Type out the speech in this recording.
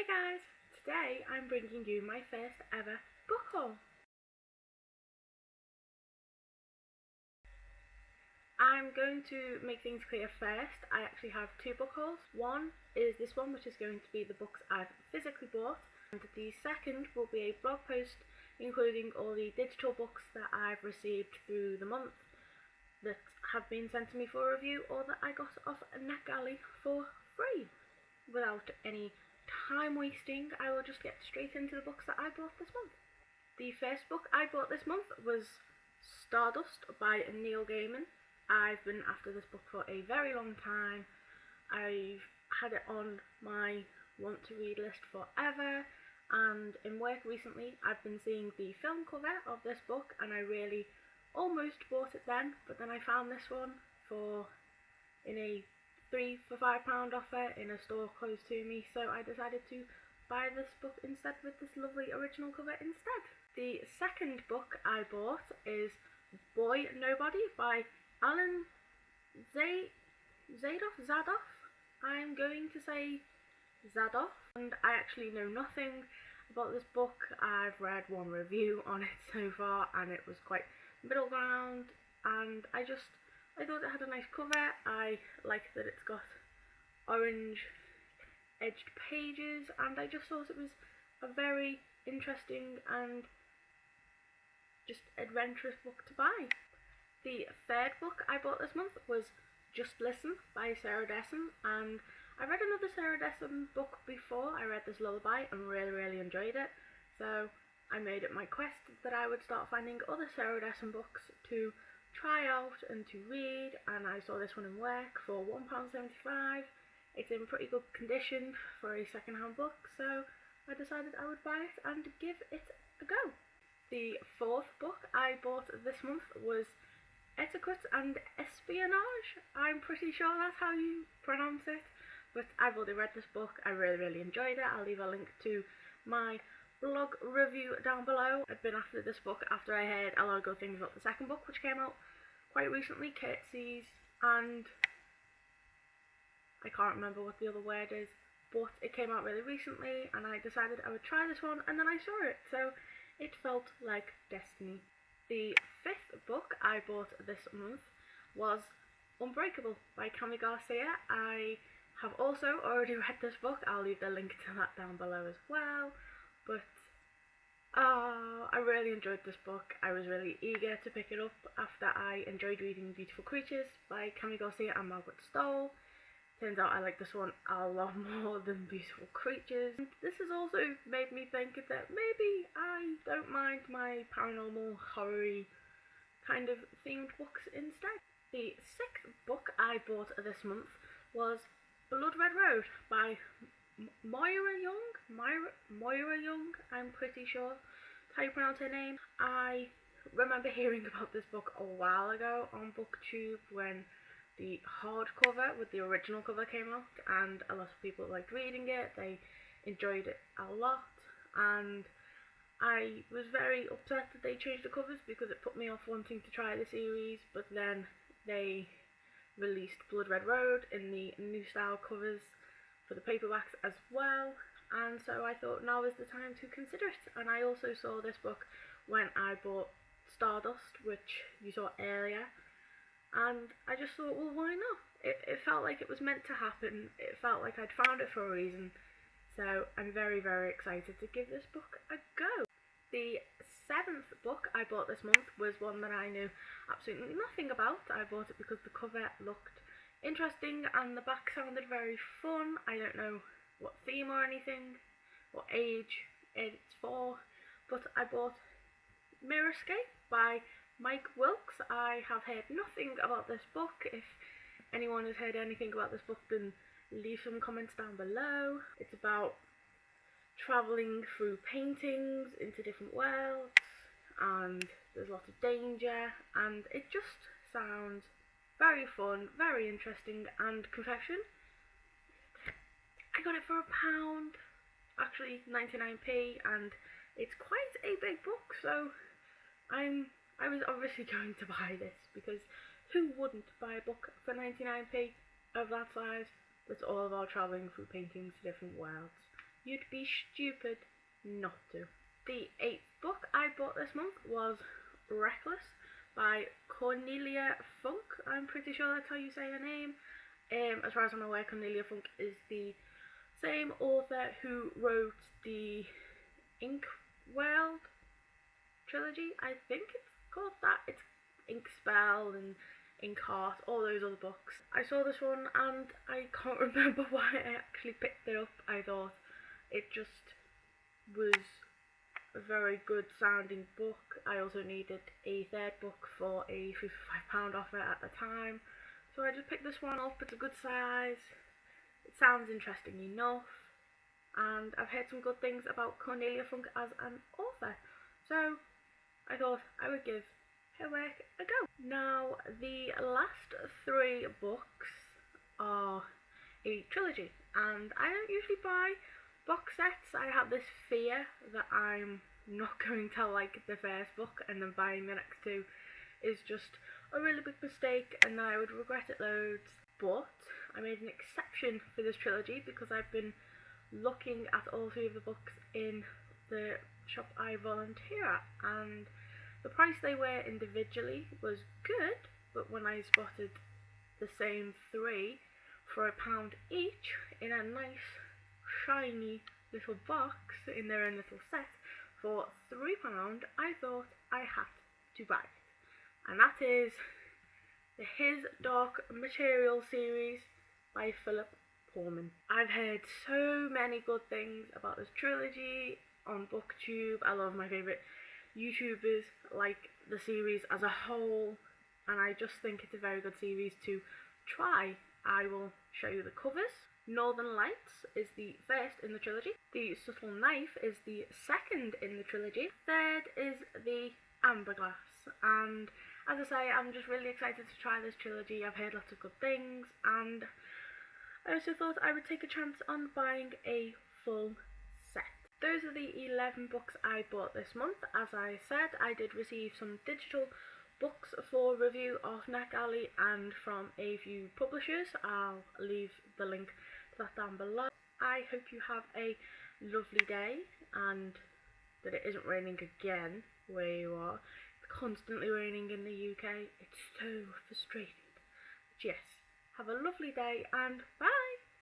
Hey guys, today I'm bringing you my first ever book haul. I'm going to make things clear first. I actually have two book hauls. One is this one, which is going to be the books I've physically bought, and the second will be a blog post including all the digital books that I've received through the month that have been sent to me for review or that I got off NetGalley for free. Without any time wasting, I will just get straight into the books that I bought this month. The first book I bought this month was Stardust by Neil Gaiman. I've been after this book for a very long time. I've had it on my want to read list forever, and in work recently I've been seeing the film cover of this book and I really almost bought it then, but then I found this one in a £3 for £5 offer in a store close to me, so I decided to buy this book instead with this lovely original cover instead. The second book I bought is Boy Nobody by Alan Zadoff. I'm going to say Zadoff, and I actually know nothing about this book. I've read one review on it so far and it was quite middle ground, and I thought it had a nice cover. I like that it's got orange edged pages, and I just thought it was a very interesting and just adventurous book to buy. The third book I bought this month was Just Listen by Sarah Dessen, and I read another Sarah Dessen book before. I read this lullaby and really enjoyed it, so I made it my quest that I would start finding other Sarah Dessen books to try out and to read, and I saw this one in work for £1.75. It's in pretty good condition for a second-hand book, so I decided I would buy it and give it a go. The fourth book I bought this month was Etiquette and Espionage. I'm pretty sure that's how you pronounce it, but I've already read this book. I really enjoyed it. I'll leave a link to my blog review down below. I'd been after this book after I heard a lot of good things about the second book, which came out quite recently, Curtsies, and I can't remember what the other word is, but it came out really recently and I decided I would try this one, and then I saw it, so it felt like destiny. The fifth book I bought this month was Unbreakable by Cami Garcia. I have also already read this book. I'll leave the link to that down below as well, but I really enjoyed this book. I was really eager to pick it up after I enjoyed reading Beautiful Creatures by Cami Garcia and Margaret Stoll. Turns out I like this one a lot more than Beautiful Creatures. And this has also made me think that maybe I don't mind my paranormal horror-y kind of themed books instead. The sixth book I bought this month was Blood Red Road by Moira Young, I'm pretty sure that's how you pronounce her name. I remember hearing about this book a while ago on BookTube when the hardcover with the original cover came out, and a lot of people liked reading it. They enjoyed it a lot, and I was very upset that they changed the covers because it put me off wanting to try the series. But then they released Blood Red Road in the new style covers for the paperbacks as well, and so I thought now is the time to consider it. And I also saw this book when I bought Stardust, which you saw earlier, and I just thought, well, why not? It felt like it was meant to happen. It felt like I'd found it for a reason, so I'm very excited to give this book a go. The seventh book I bought this month was one that I knew absolutely nothing about. I bought it because the cover looked interesting and the back sounded very fun. I don't know what theme or anything, what age it's for, but I bought Mirrorscape by Mike Wilkes. I have heard nothing about this book. If anyone has heard anything about this book, then leave some comments down below. It's about travelling through paintings into different worlds, and there's lots of danger, and it just sounds very fun, very interesting. And confession, I got it for £1, actually 99p, and it's quite a big book, so I was obviously going to buy this, because who wouldn't buy a book for 99p of that size that's all about travelling through paintings to different worlds? You'd be stupid not to. The 8th book I bought this month was Reckless by Cornelia Funk. I'm pretty sure that's how you say her name. As far as I'm aware, Cornelia Funk is the same author who wrote the Inkwell trilogy. I think it's called that. It's Inkspell and Inkheart, all those other books. I saw this one and I can't remember why I actually picked it up. I thought it just was a very good sounding book. I also needed a third book for a £55 offer at the time, so I just picked this one up. It's a good size, it sounds interesting enough, and I've heard some good things about Cornelia Funk as an author, so I thought I would give her work a go. Now, the last 3 books are a trilogy, and I don't usually buy box sets. I have this fear that I'm not going to like the first book and then buying the next 2 is just a really big mistake and I would regret it loads. But I made an exception for this trilogy because I've been looking at all 3 of the books in the shop I volunteer at, and the price they were individually was good, but when I spotted the same 3 for £1 each in a nice shiny little box in their own little set for £3, I thought I had to buy it, and that is the His Dark Material series by Philip Pullman. I've heard so many good things about this trilogy on BookTube. A lot of my favourite YouTubers like the series as a whole, and I just think it's a very good series to try. I will show you the covers. Northern Lights is the first in the trilogy. The Subtle Knife is the second in the trilogy. Third is the Amber Glass, and as I say, I'm just really excited to try this trilogy. I've heard lots of good things, and I also thought I would take a chance on buying a full set. Those are the 11 books I bought this month. As I said, I did receive some digital books for review off NetGalley and from a few publishers. I'll leave the link to that down below. I hope you have a lovely day and that it isn't raining again where you are. It's constantly raining in the UK. It's so frustrating. But yes, have a lovely day and bye!